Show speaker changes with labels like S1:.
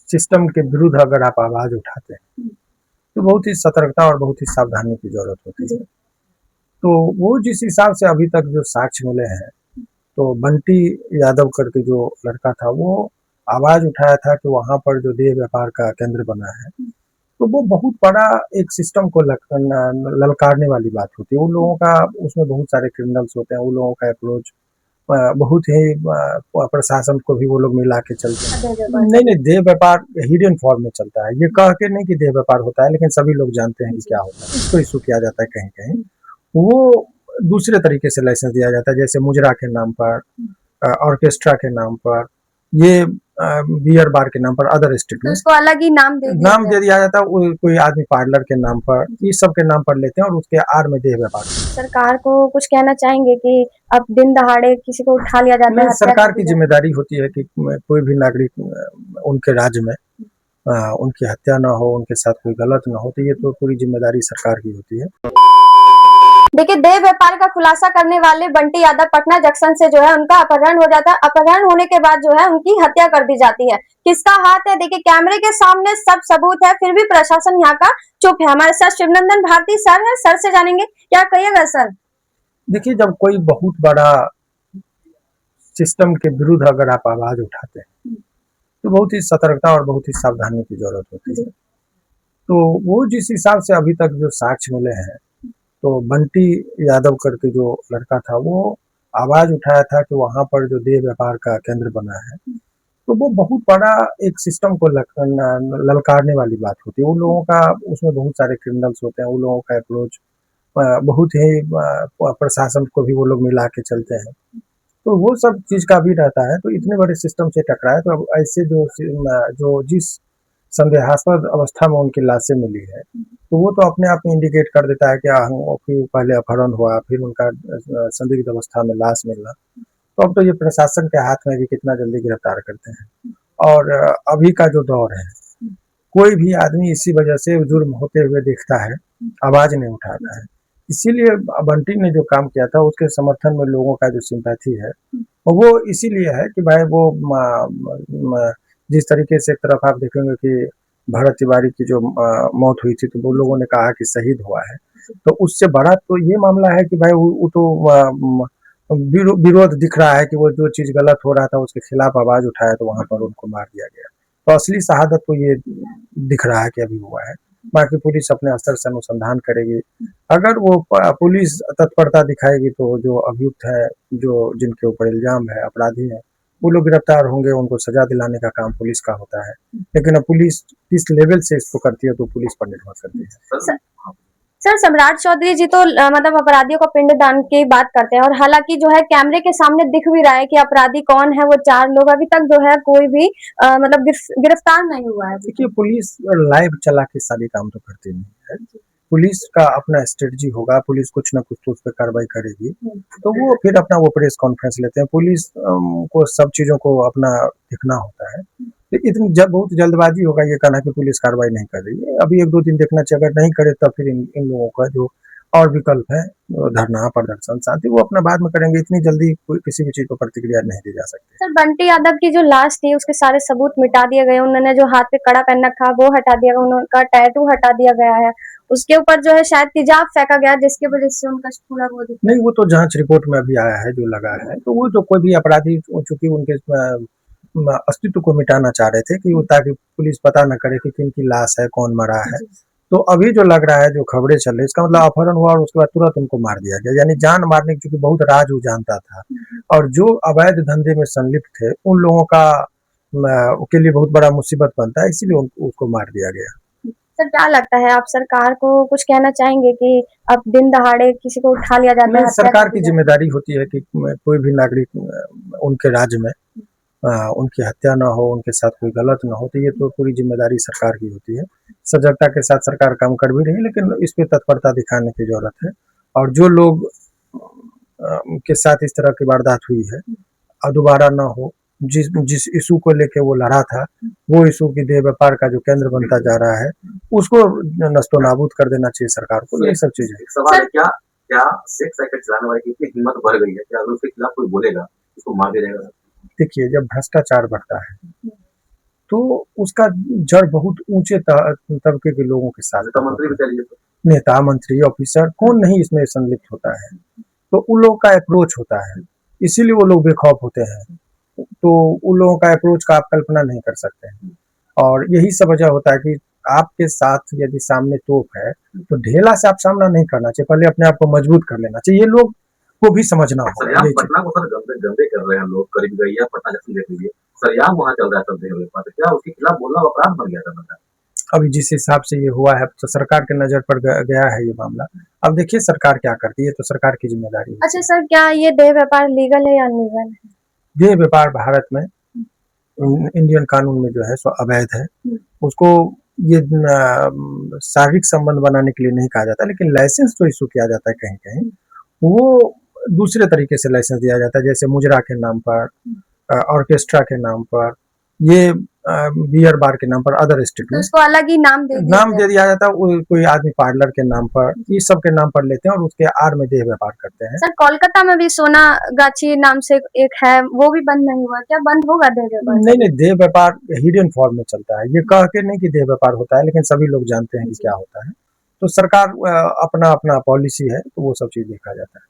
S1: System के विरुद्ध अगर आप आवाज उठाते हैं तो बहुत ही सतर्कता और बहुत ही सावधानी की जरूरत होती है। तो वो जिस हिसाब से अभी तक जो साक्ष्य मिले हैं, तो बंटी यादव करके जो लड़का था वो आवाज उठाया था कि वहां पर जो देह व्यापार का केंद्र बना है, तो वो बहुत बड़ा एक सिस्टम को ललकारने वाली बात होती है। उन लोगों का उसमें बहुत सारे क्रिमिनल्स होते हैं, उन लोगों का अप्रोच बहुत ही प्रशासन को भी वो लोग मिला के चलते हैं। नहीं नहीं, देह व्यापार हिडन फॉर्म में चलता है। ये कह के नहीं कि देह व्यापार होता है, लेकिन सभी लोग जानते हैं कि क्या होता है। इसको इशू किया जाता है कहीं कहीं, वो दूसरे तरीके से लाइसेंस दिया जाता है, जैसे मुजरा के नाम पर, ऑर्केस्ट्रा के नाम पर, ये बियर बार के नाम पर, अदर स्टेट में
S2: उसको अलग ही नाम
S1: दे दिया जाता है। कोई आदमी पार्लर के नाम पर, इस सब के नाम पर लेते हैं और उसके आड़ में देह व्यापार।
S2: सरकार को कुछ कहना चाहेंगे कि अब दिन दहाड़े किसी को उठा लिया जाता है?
S1: सरकार की जिम्मेदारी होती है कि कोई भी नागरिक उनके राज्य में उनकी हत्या ना हो, उनके साथ कोई गलत ना हो, तो ये तो पूरी जिम्मेदारी सरकार की होती है।
S2: देखिए, देह व्यापार का खुलासा करने वाले बंटी यादव पटना जंक्शन से जो है उनका अपहरण हो जाता है। अपहरण होने के बाद जो है उनकी हत्या कर दी जाती है। किसका हाथ है? देखिए, कैमरे के सामने सब सबूत है, फिर भी प्रशासन यहाँ का चुप है। हमारे साथ शिवनंदन भारती सर है, सर से जानेंगे क्या कहिएगा सर।
S1: देखिए, जब कोई बहुत बड़ा सिस्टम के विरुद्ध अगर आप आवाज उठाते हैं तो बहुत ही सतर्कता और बहुत ही सावधानी की जरूरत होती है। तो वो जिस हिसाब से अभी तक जो साक्ष्य मिले हैं, तो बंटी यादव करके जो लड़का था वो आवाज उठाया था कि वहां पर जो देह व्यापार का केंद्र बना है, तो वो बहुत बड़ा एक सिस्टम को ललकारने वाली बात होती है। उन लोगों का उसमें बहुत सारे क्रिमिनल्स होते हैं, उन लोगों का अप्रोच बहुत ही प्रशासन को भी वो लोग मिला के चलते हैं। तो वो सब चीज का भी रहता है। तो इतने बड़े सिस्टम से टकराए तो अब ऐसे जो जिस संदेहास्पद अवस्था में उनकी लाशें मिली है, तो वो तो अपने आप में इंडिकेट कर देता है कि पहले अपहरण हुआ, फिर उनका संदिग्ध अवस्था में लाश मिलना। तो अब तो ये प्रशासन के हाथ में भी कितना जल्दी गिरफ्तार करते हैं। और अभी का जो दौर है, कोई भी आदमी इसी वजह से जुर्म होते हुए देखता है, आवाज नहीं उठाता है। इसीलिए बंटी ने जो काम किया था उसके समर्थन में लोगों का जो सिंपैथी है वो इसीलिए है कि भाई वो जिस तरीके से एक तरफ आप देखेंगे कि भरत तिवारी की जो मौत हुई थी, तो वो लोगों ने कहा कि शहीद हुआ है। तो उससे बड़ा तो ये मामला है कि भाई वो तो विरोध दिख रहा है कि वो जो चीज गलत हो रहा था उसके खिलाफ आवाज उठाया, तो वहां पर उनको मार दिया गया। तो असली शहादत तो ये दिख रहा है कि अभी हुआ है। बाकी पुलिस अपने स्तर से अनुसंधान करेगी। अगर वो पुलिस तत्परता दिखाएगी तो जो अभियुक्त है, जो जिनके ऊपर इल्जाम है, अपराधी है, वो लोग गिरफ्तार होंगे। उनको सजा दिलाने का काम पुलिस का होता है। लेकिन अब पुलिस किस लेवल से इसको करती है तो पुलिस पर निर्भर करती है।
S2: सर, सम्राट चौधरी जी तो मतलब अपराधियों को पिंडदान की बात करते हैं, और हालांकि जो है कैमरे के सामने दिख भी रहा है कि अपराधी कौन है। वो 4 लोग अभी तक जो है कोई भी मतलब गिरफ्तार नहीं हुआ है।
S1: देखिए, पुलिस लाइव चला के सारे काम तो करती नहीं है। पुलिस का अपना स्ट्रेटजी होगा, पुलिस कुछ ना कुछ तो उस पर कार्रवाई करेगी, तो वो फिर अपना वो प्रेस कॉन्फ्रेंस लेते हैं। पुलिस को सब चीजों को अपना देखना होता है। तो इतनी बहुत जल्दबाजी होगा ये कहना कि पुलिस कार्रवाई नहीं कर रही है। अभी 1-2 दिन देखना चाहिए। अगर नहीं करे तब फिर इन लोगों का जो और विकल्प है, धरना, प्रदर्शन, शांति, वो अपना बाद में करेंगे। इतनी जल्दी कोई किसी भी चीज को प्रतिक्रिया नहीं दी जा सकती।
S2: सर, बंटी यादव की जो लाश थी उसके सारे सबूत मिटा दिए गए। उन्होंने जो हाथ पे कड़ा पहन रखा वो हटा दिया गया, उनका टैटू हटा दिया गया है। उसके ऊपर जो है शायद तेजाब फेंका गया, जिसकी वजह से उनका पूरा वो
S1: नहीं, वो तो जांच रिपोर्ट में अभी आया है जो लगा है। तो वो जो कोई भी अपराधी चूंकि उनके अस्तित्व को मिटाना चाह रहे थे कि ताकि पुलिस पता न करे कि किनकी लाश है, कौन मरा है। तो अभी जो लग रहा है, जो खबरें चल रही है, इसका मतलब अपहरण हुआ और उसके बाद तुरंत उनको मार दिया गया। यानी जान मारने की चूंकि बहुत राज वो जानता था, और जो अवैध धंधे में संलिप्त थे उन लोगों का के लिए बहुत बड़ा मुसीबत बनता है, इसीलिए उसको मार दिया गया।
S2: सर, क्या लगता है, आप सरकार को कुछ कहना चाहेंगे कि अब दिन दहाड़े किसी को उठा लिया जाता है?
S1: सरकार की जिम्मेदारी होती है कि कोई भी नागरिक उनके राज्य में उनकी हत्या ना हो, उनके साथ कोई गलत ना हो, तो ये तो पूरी जिम्मेदारी सरकार की होती है। सजगता के साथ सरकार काम कर भी रही है, लेकिन इस पे तत्परता दिखाने की जरूरत है। और जो लोग के साथ इस तरह की वारदात हुई है दोबारा ना हो। जिस जिस इशू को लेके वो लड़ा था, वो इशू की देह व्यापार का जो केंद्र बनता जा रहा है, उसको नस्तो नाबूद कर देना चाहिए सरकार को। यही सब चीजें।
S3: सवाल है, क्या क्या सेक्स रैकेट चलाने वाले की इतनी हिम्मत बढ़ गई है कि अगर उसके खिलाफ कोई बोलेगा उसको मार दिया जाएगा?
S1: देखिए, जब भ्रष्टाचार बढ़ता है तो उसका जड़ बहुत ऊंचे तबके के लोगों के साथ
S3: नेता मंत्री भी चलिए तो
S1: नेता मंत्री ऑफिसर कौन नहीं इसमें संलिप्त होता है। तो उन लोगों का अप्रोच होता है, इसीलिए वो लोग बेखौफ होते हैं। तो उन लोगों का अप्रोच का आप कल्पना नहीं कर सकते हैं। और यही सब वजह होता है कि आपके साथ यदि सामने तोप है तो ढेला से आप सामना नहीं करना चाहिए, पहले अपने आप को मजबूत कर लेना चाहिए। ये लोग को भी समझना होगा।
S3: सरेआम पटना को सर गंदे गंदे कर रहे हैं लोग, करीब गई है पटना जंक्शन देख लीजिए, सरेआम वहाँ चल रहा है सब जगह पर, क्या उसके खिलाफ बोलना अपराध बन गया था मतलब?
S1: अभी जिस हिसाब से ये हुआ है तो सरकार के नजर पर गया है ये मामला। अब देखिए सरकार क्या करती है, तो सरकार की जिम्मेदारी है।
S2: अच्छा सर, क्या ये देह व्यापार लीगल है या अनलीगल है?
S1: देह व्यापार भारत में इंडियन कानून में जो है सो अवैध है। उसको ये शारीरिक संबंध बनाने के लिए नहीं कहा जाता, लेकिन लाइसेंस तो इशू किया जाता है कहीं कहीं। वो दूसरे तरीके से लाइसेंस दिया जाता है, जैसे मुजरा के नाम पर, ऑर्केस्ट्रा के नाम पर, ये बियर बार के नाम पर, अदर स्टेट
S2: तो
S1: में
S2: उसको अलग ही नाम दे दिया
S1: दे दिया जाता है। कोई आदमी पार्लर के नाम पर, इस सब के नाम पर लेते हैं और उसके आड़ में देह व्यापार करते हैं।
S2: सर कोलकाता में भी सोना गाछी नाम से एक है, वो भी बंद नहीं हुआ, क्या बंद होगा देह व्यापार?
S1: नहीं, देह व्यापार हिडन फॉर्म में चलता है। ये कह के नहीं कि देह व्यापार होता है, लेकिन सभी लोग जानते हैं कि क्या होता है। तो सरकार अपना अपना पॉलिसी है, तो वो सब चीज देखा जाता है।